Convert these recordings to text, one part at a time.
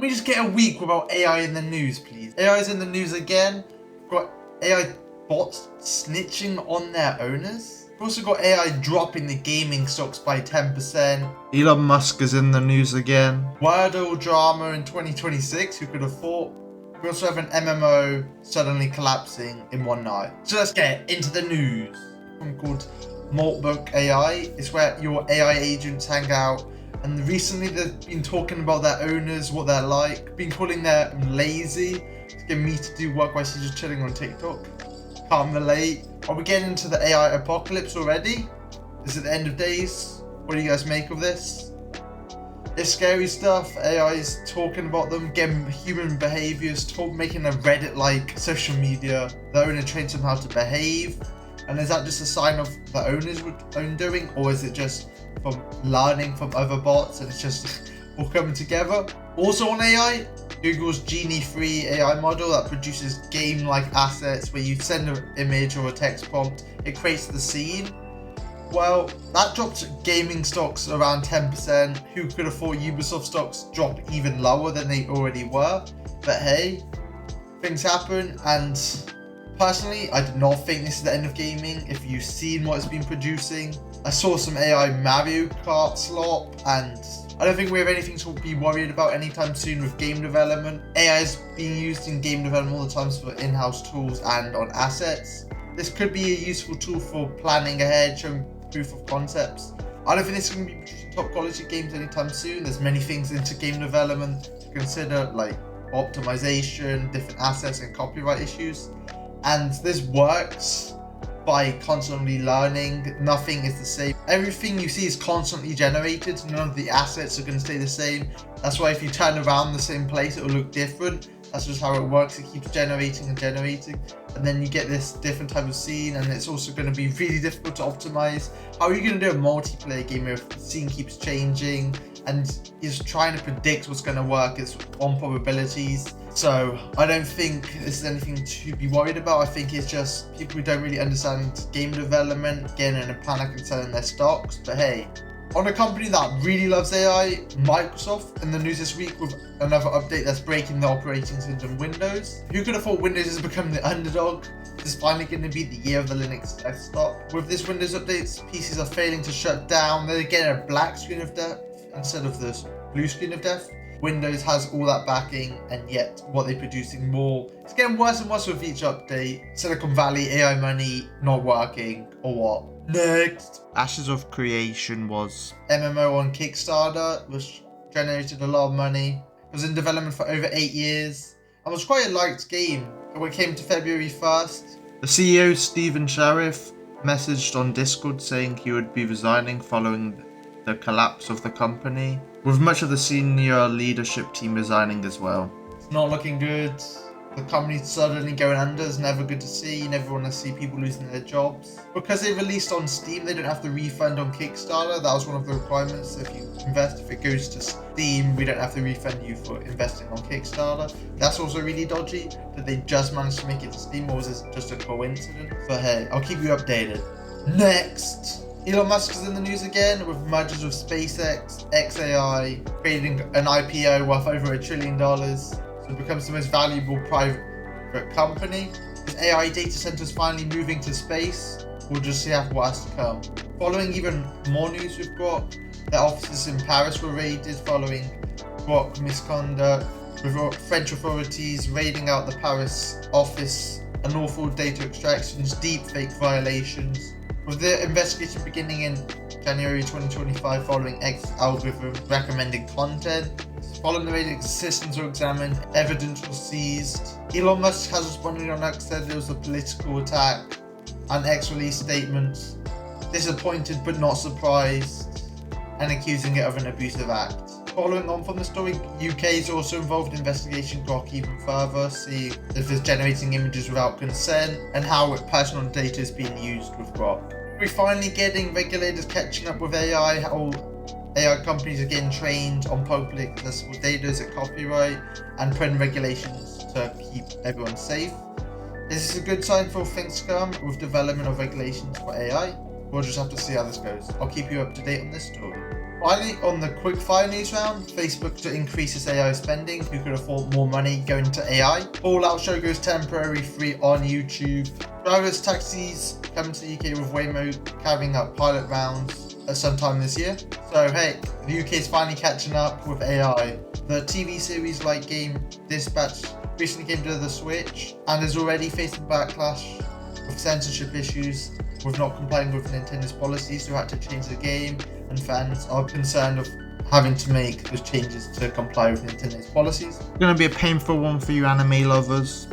me just get a week without AI in the news, please. AI is in the news again. We've got AI bots snitching on their owners. We've also got AI dropping the gaming stocks by 10%. Elon Musk is in the news again. Wordle drama in 2026, who could have thought? We also have an MMO suddenly collapsing in one night. So let's get into the news. One called Moldbook AI. It's where your AI agents hang out. And recently they've been talking about their owners, what they're like, been calling them lazy. It's getting me to do work while she's just chilling on TikTok. Can't relate. Are we getting into the AI apocalypse already? Is it the end of days? What do you guys make of this? It's scary stuff. AI is talking about them, getting human behaviors, making a Reddit-like social media. The owner trains them how to behave. And is that just a sign of the owner's own doing, or is it just from learning from other bots and it's just all coming together? Also on AI, Google's Genie free AI model that produces game-like assets where you send an image or a text prompt, it creates the scene. Well, that dropped gaming stocks around 10%. Who could have thought Ubisoft stocks dropped even lower than they already were? But hey, things happen, and personally, I do not think this is the end of gaming. If you've seen what it's been producing, I saw some AI Mario Kart slop, and I don't think we have anything to be worried about anytime soon with game development. AI is being used in game development all the time for in-house tools and on assets. This could be a useful tool for planning ahead, showing proof of concepts. I don't think this is going to be producing top quality games anytime soon. There's many things into game development to consider, like optimization, different assets and copyright issues. And this works by constantly learning. Nothing is the same. Everything you see is constantly generated. None of the assets are going to stay the same. That's why if you turn around the same place, it will look different. That's just how it works. It keeps generating and generating. And then you get this different type of scene, and it's also going to be really difficult to optimize. How are you going to do a multiplayer game if the scene keeps changing and is trying to predict what's going to work? It's on probabilities. So I don't think this is anything to be worried about. I think it's just people who don't really understand game development getting in a panic and selling their stocks. But hey, on a company that really loves AI, Microsoft, in the news this week with another update that's breaking the operating system Windows. Who could have thought Windows has become the underdog? This is finally going to be the year of the Linux desktop. With this Windows updates, PCs are failing to shut down. They're getting a black screen of death instead of the blue screen of death. Windows has all that backing, and yet what they're producing more. It's getting worse and worse with each update. Silicon Valley, AI money, not working, or what? Next. Ashes of Creation was MMO on Kickstarter, which generated a lot of money. It was in development for over 8 years and was quite a liked game. When it came to February 1st, the CEO, Stephen Sheriff, messaged on Discord saying he would be resigning following the collapse of the company, with much of the senior leadership team resigning as well. It's not looking good. The company's suddenly going under. It's never good to see. You never want to see people losing their jobs. Because they released on Steam, they don't have to refund on Kickstarter. That was one of the requirements. If you invest, if it goes to Steam, we don't have to refund you for investing on Kickstarter. That's also really dodgy, that they just managed to make it to Steam, or was this just a coincidence? But hey, I'll keep you updated. Next. Elon Musk is in the news again with mergers with SpaceX, XAI, creating an IPO worth over $1 trillion. So it becomes the most valuable private company. Is AI data centers finally moving to space? We'll just see what has to come. Following even more news with Grok, their offices in Paris were raided following Grok misconduct, with French authorities raiding out the Paris office, unlawful data extractions, deepfake violations. With the investigation beginning in January 2025 following X algorithm recommending content. Following the raid, systems were examined, evidence was seized. Elon Musk has responded on X, said it was a political attack, and X released statements, disappointed but not surprised, and accusing it of an abusive act. Following on from the story, UK is also involved in investigating Grok even further, see if it's generating images without consent, and how personal data is being used with Grok. We're finally getting regulators catching up with AI, how AI companies are getting trained on public accessible data as a copyright, and putting regulations to keep everyone safe. Is this a good sign for things to come with development of regulations for AI? We'll just have to see how this goes. I'll keep you up to date on this story. Finally, on the quickfire news round, Facebook to increase its AI spending. Who could afford more money going to AI? Fallout show goes temporary free on YouTube. Driverless taxis coming to the UK with Waymo carrying out pilot rounds at some time this year. So hey, the UK is finally catching up with AI. The TV series like Game Dispatch recently came to the Switch and is already facing backlash with censorship issues with not complying with Nintendo's policies, who had to change the game, and fans are concerned of having to make those changes to comply with Nintendo's policies. It's going to be a painful one for you anime lovers.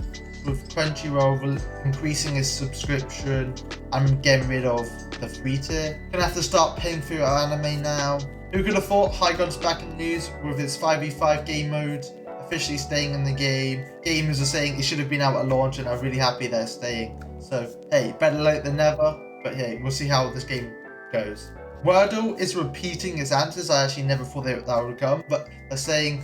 With Crunchyroll increasing its subscription and getting rid of the free tier. Gonna have to start paying for your anime now. Who could have thought Hygon's back in the news with its 5v5 game mode officially staying in the game. Gamers are saying it should have been out at launch and are really happy they're staying. So hey, better late than never, but hey, we'll see how this game goes. Wordle is repeating its answers. I actually never thought that would come, but they're saying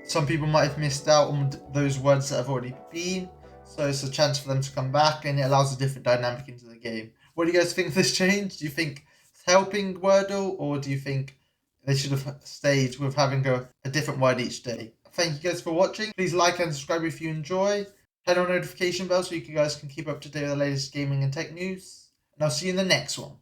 some people might have missed out on those words that have already been. So it's a chance for them to come back, and it allows a different dynamic into the game. What do you guys think of this change? Do you think it's helping Wordle, or do you think they should have stayed with having a different word each day? Thank you guys for watching. Please like and subscribe if you enjoy. Turn on notification bell so you guys can keep up to date with the latest gaming and tech news. And I'll see you in the next one.